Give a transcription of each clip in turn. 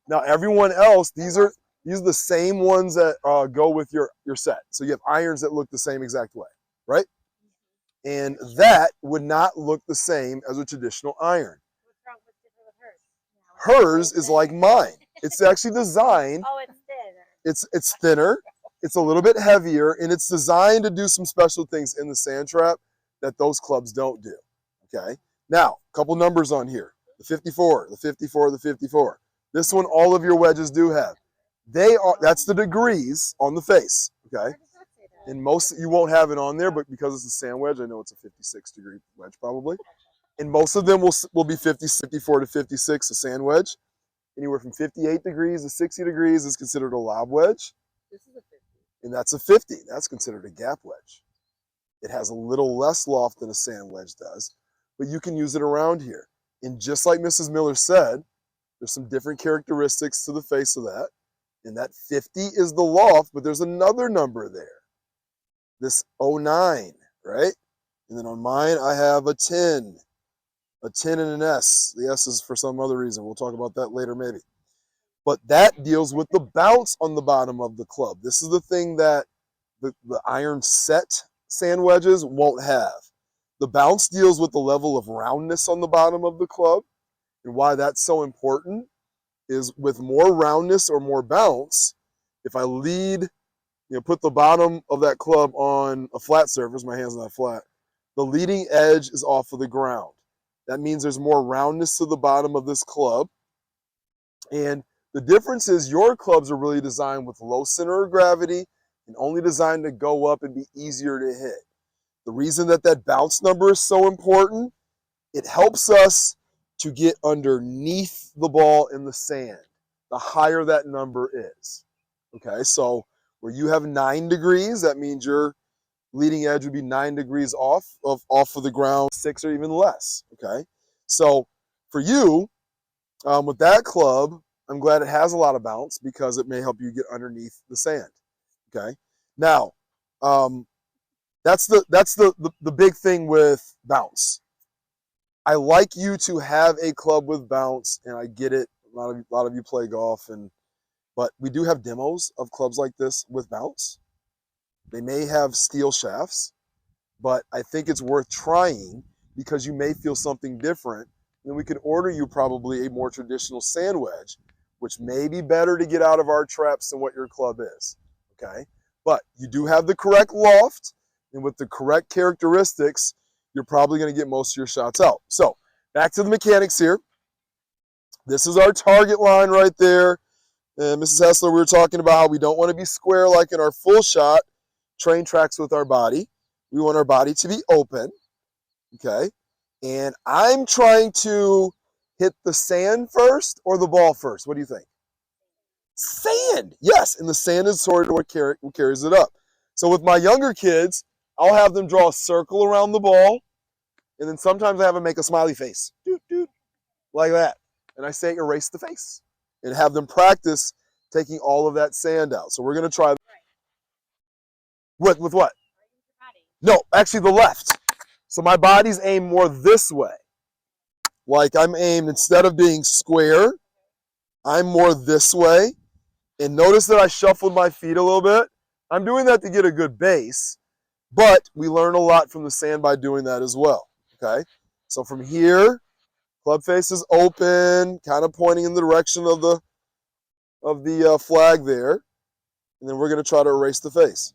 Now everyone else, these are the same ones that go with your set. So you have irons that look the same exact way, right? And that would not look the same as a traditional iron. What's wrong? What's different with hers? Hers is like mine. It's actually designed. Oh, it's thinner. It's thinner. It's a little bit heavier, and it's designed to do some special things in the sand trap that those clubs don't do. Okay. Now, a couple numbers on here: the 54, the 54, the 54. This one, all of your wedges do have. They are. That's the degrees on the face. Okay. And most you won't have it on there, but because it's a sand wedge, I know it's a 56-degree wedge probably. And most of them will be 54 to 56, a sand wedge. Anywhere from 58 degrees to 60 degrees is considered a lob wedge. This is a 50. And that's a 50. That's considered a gap wedge. It has a little less loft than a sand wedge does, but you can use it around here. And just like Mrs. Miller said, there's some different characteristics to the face of that. And that 50 is the loft, but there's another number there. This 09, right? And then on mine, I have a 10 and an S. The S is for some other reason. We'll talk about that later maybe. But that deals with the bounce on the bottom of the club. This is the thing that the iron set sand wedges won't have. The bounce deals with the level of roundness on the bottom of the club. And why that's so important is with more roundness or more bounce, if I put the bottom of that club on a flat surface, my hand's not flat, the leading edge is off of the ground. That means there's more roundness to the bottom of this club. And the difference is your clubs are really designed with low center of gravity and only designed to go up and be easier to hit. The reason that bounce number is so important, it helps us to get underneath the ball in the sand, the higher that number is. Okay, so where you have 9 degrees, that means your leading edge would be 9 degrees off of the ground, 6 or even less. Okay, so for you, with that club, I'm glad it has a lot of bounce because it may help you get underneath the sand. Okay, now that's the big thing with bounce. I like you to have a club with bounce, and I get it. A lot of you play golf, but we do have demos of clubs like this with bounce. They may have steel shafts, but I think it's worth trying because you may feel something different. And we could order you probably a more traditional sand wedge, which may be better to get out of our traps than what your club is. Okay, but you do have the correct loft, and with the correct characteristics, you're probably going to get most of your shots out. So back to the mechanics here. This is our target line right there. And Mrs. Hessler, we were talking about how we don't want to be square like in our full shot train tracks with our body. We want our body to be open. Okay. And I'm trying to hit the sand first or the ball first. What do you think? Sand. Yes. And the sand is sort of what carries it up. So with my younger kids, I'll have them draw a circle around the ball. And then sometimes I have them make a smiley face. Doot, doot, like that. And I say erase the face. And have them practice taking all of that sand out. So we're going to try. With what? No, actually the left. So my body's aimed more this way. Like I'm aimed, instead of being square, I'm more this way. And notice that I shuffled my feet a little bit. I'm doing that to get a good base, but we learn a lot from the sand by doing that as well. Okay, so from here, club face is open, kind of pointing in the direction of the flag there, and then we're going to try to erase the face.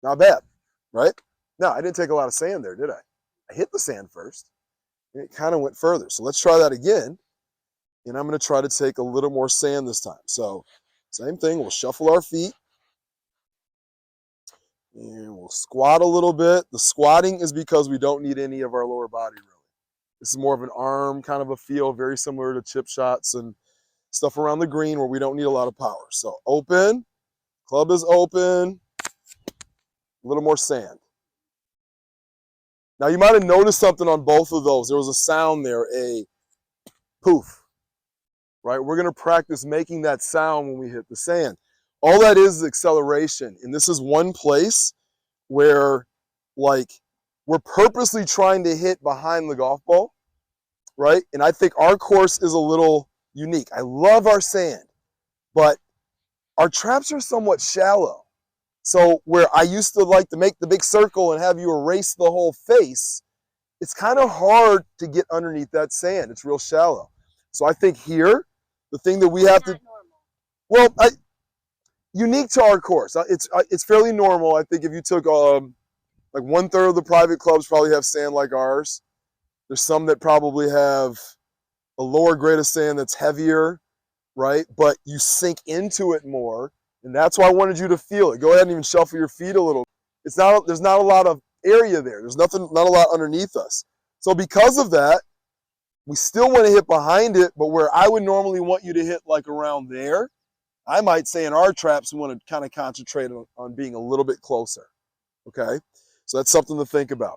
Not bad, right? Now, I didn't take a lot of sand there, did I? I hit the sand first, and it kind of went further. So let's try that again, and I'm going to try to take a little more sand this time. So same thing, we'll shuffle our feet, and we'll squat a little bit. The squatting is because we don't need any of our lower body, really. This is more of an arm kind of a feel, very similar to chip shots and stuff around the green where we don't need a lot of power. So open, club is open, a little more sand. Now you might have noticed something on both of those. There was a sound there, a poof, right? We're going to practice making that sound when we hit the sand. All that is acceleration. And this is one place where, like, we're purposely trying to hit behind the golf ball. right? And I think our course is a little unique. I love our sand, but our traps are somewhat shallow. So where I used to like to make the big circle and have you erase the whole face, it's kind of hard to get underneath that sand. It's real shallow. So I think here, the thing that we have to, well, unique to our course, it's fairly normal. I think if you took like 1/3 of the private clubs probably have sand like ours. There's some that probably have a lower grade of sand that's heavier, right? But you sink into it more, and that's why I wanted you to feel it. Go ahead and even shuffle your feet a little. There's not a lot of area there. There's not a lot underneath us. So because of that, we still want to hit behind it, but where I would normally want you to hit like around there, I might say in our traps we want to kind of concentrate on being a little bit closer. Okay? So that's something to think about.